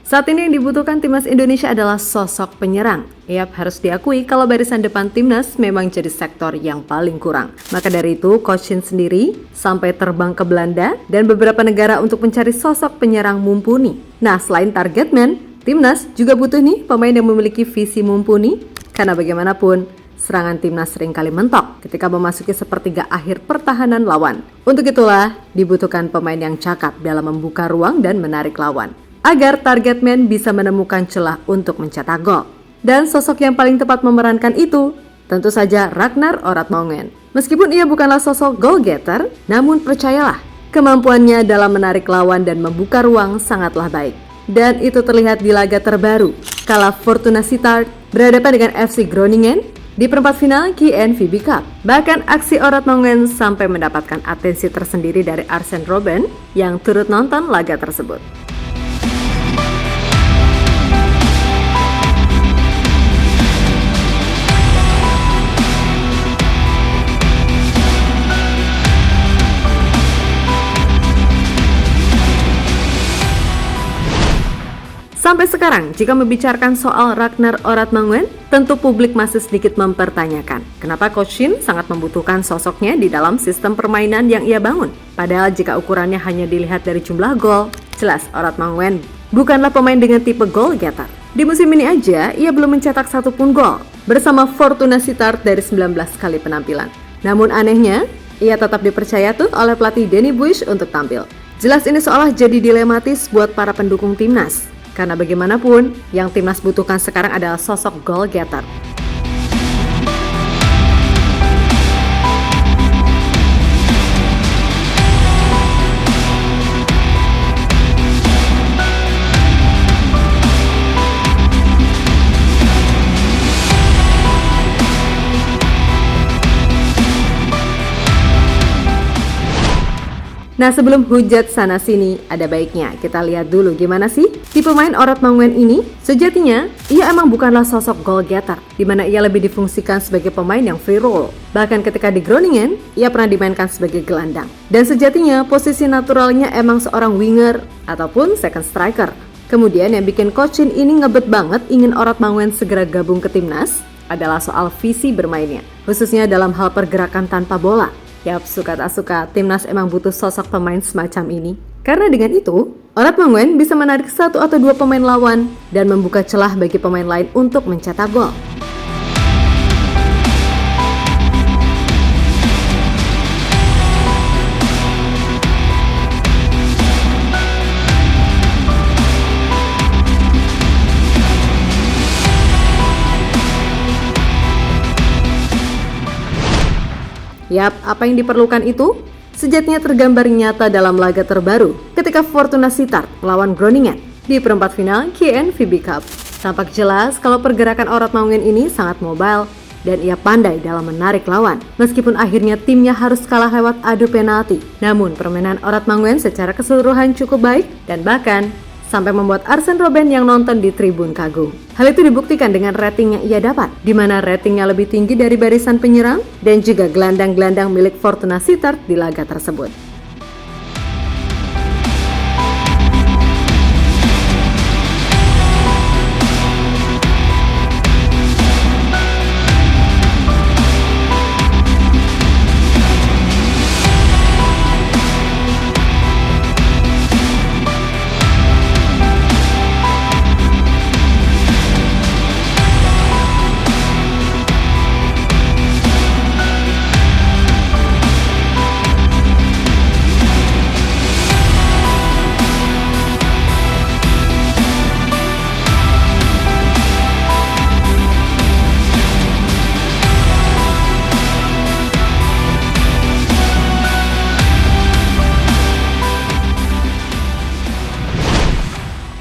Saat ini yang dibutuhkan timnas Indonesia adalah sosok penyerang. Harus diakui kalau barisan depan timnas memang jadi sektor yang paling kurang. Maka dari itu, Coach Shin sendiri sampai terbang ke Belanda dan beberapa negara untuk mencari sosok penyerang mumpuni. Nah, selain target man, timnas juga butuh nih pemain yang memiliki visi mumpuni. Karena bagaimanapun, serangan timnas seringkali mentok ketika memasuki sepertiga akhir pertahanan lawan. Untuk itulah, dibutuhkan pemain yang cakap dalam membuka ruang dan menarik lawan, agar target man bisa menemukan celah untuk mencetak gol. Dan sosok yang paling tepat memerankan itu tentu saja Ragnar Oratmangen. Meskipun ia bukanlah sosok goal getter, namun percayalah, kemampuannya dalam menarik lawan dan membuka ruang sangatlah baik. Dan itu terlihat di laga terbaru, kala Fortuna Sittard berhadapan dengan FC Groningen di perempat final KNVB Cup. Bahkan aksi Oratmangen sampai mendapatkan atensi tersendiri dari Arsene Robben yang turut nonton laga tersebut. Sampai sekarang, jika membicarakan soal Ragnar Oratmangen, tentu publik masih sedikit mempertanyakan kenapa Coach Shin sangat membutuhkan sosoknya di dalam sistem permainan yang ia bangun. Padahal jika ukurannya hanya dilihat dari jumlah gol, jelas Oratmangen bukanlah pemain dengan tipe goal getter. Di musim ini aja, ia belum mencetak satupun gol bersama Fortuna Sittard dari 19 kali penampilan. Namun anehnya, ia tetap dipercaya tuh oleh pelatih Danny Buis untuk tampil. Jelas ini seolah jadi dilematis buat para pendukung timnas. Karena bagaimanapun, yang timnas butuhkan sekarang adalah sosok goal getter. Nah, sebelum hujat sana-sini, ada baiknya kita lihat dulu gimana sih tipe pemain Oratmangen ini. Sejatinya, ia emang bukanlah sosok goal getter, di mana ia lebih difungsikan sebagai pemain yang free roll. Bahkan ketika di Groningen, ia pernah dimainkan sebagai gelandang. Dan sejatinya, posisi naturalnya emang seorang winger ataupun second striker. Kemudian yang bikin Coach Shin ini ngebet banget ingin Oratmangen segera gabung ke timnas adalah soal visi bermainnya, khususnya dalam hal pergerakan tanpa bola. Yap, suka tak suka, timnas emang butuh sosok pemain semacam ini. Karena dengan itu, Oratmangen bisa menarik satu atau dua pemain lawan dan membuka celah bagi pemain lain untuk mencetak gol. Yap, apa yang diperlukan itu? Sejatinya tergambar nyata dalam laga terbaru ketika Fortuna Sittard melawan Groningen di perempat final KNVB Cup. Tampak jelas kalau pergerakan Oratmangen ini sangat mobile dan ia pandai dalam menarik lawan. Meskipun akhirnya timnya harus kalah lewat adu penalti, namun permainan Oratmangen secara keseluruhan cukup baik dan bahkan sampai membuat Arsene Robben yang nonton di tribun kagum. Hal itu dibuktikan dengan rating yang ia dapat, di mana ratingnya lebih tinggi dari barisan penyerang dan juga gelandang-gelandang milik Fortuna Sittard di laga tersebut.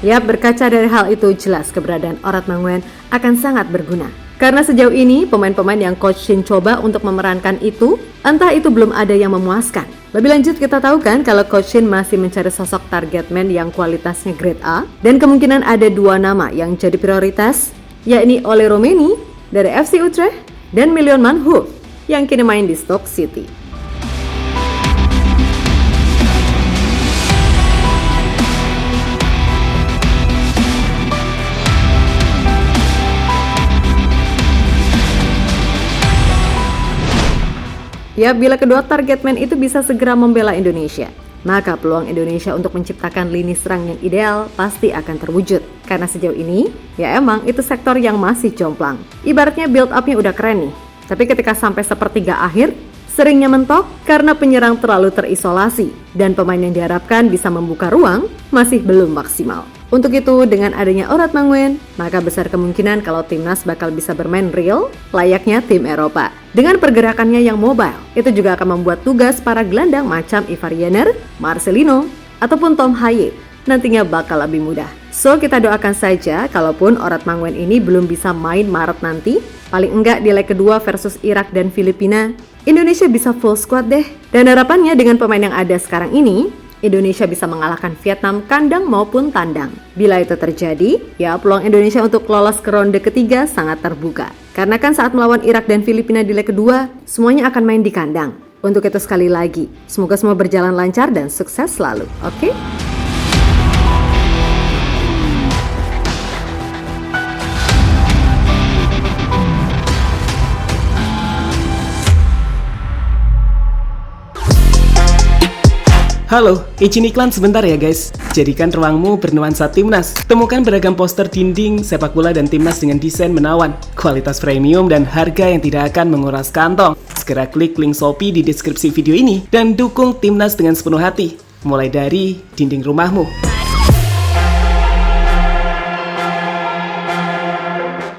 Ya, berkaca dari hal itu jelas keberadaan Oratmangen akan sangat berguna. Karena sejauh ini pemain-pemain yang Coach Shin coba untuk memerankan itu, entah itu belum ada yang memuaskan. Lebih lanjut kita tahu kan kalau Coach Shin masih mencari sosok target man yang kualitasnya grade A, dan kemungkinan ada dua nama yang jadi prioritas, yakni Ole Roemeny dari FC Utrecht dan Marouane Manhoef yang kini main di Stoke City. Ya, bila kedua target man itu bisa segera membela Indonesia, maka peluang Indonesia untuk menciptakan lini serang yang ideal pasti akan terwujud. Karena sejauh ini, ya emang itu sektor yang masih jomplang. Ibaratnya build up-nya udah keren nih, tapi ketika sampai sepertiga akhir, seringnya mentok karena penyerang terlalu terisolasi dan pemain yang diharapkan bisa membuka ruang masih belum maksimal. Untuk itu, dengan adanya Orad Mangwen, maka besar kemungkinan kalau timnas bakal bisa bermain real layaknya tim Eropa. Dengan pergerakannya yang mobile, itu juga akan membuat tugas para gelandang macam Ivar Jenner, Marcelino, ataupun Tom Haye nantinya bakal lebih mudah. So, kita doakan saja kalaupun Orad Mangwen ini belum bisa main Maret nanti, paling enggak di leg kedua versus Irak dan Filipina, Indonesia bisa full squad deh. Dan harapannya dengan pemain yang ada sekarang ini, Indonesia bisa mengalahkan Vietnam kandang maupun tandang. Bila itu terjadi, ya peluang Indonesia untuk lolos ke ronde ketiga sangat terbuka. Karena kan saat melawan Irak dan Filipina di leg kedua, semuanya akan main di kandang. Untuk itu sekali lagi, semoga semua berjalan lancar dan sukses selalu, oke? Halo, izin iklan sebentar ya guys. Jadikan ruangmu bernuansa timnas. Temukan beragam poster dinding, sepak bola dan timnas dengan desain menawan, kualitas premium dan harga yang tidak akan menguras kantong. Segera klik link Shopee di deskripsi video ini dan dukung timnas dengan sepenuh hati. Mulai dari dinding rumahmu.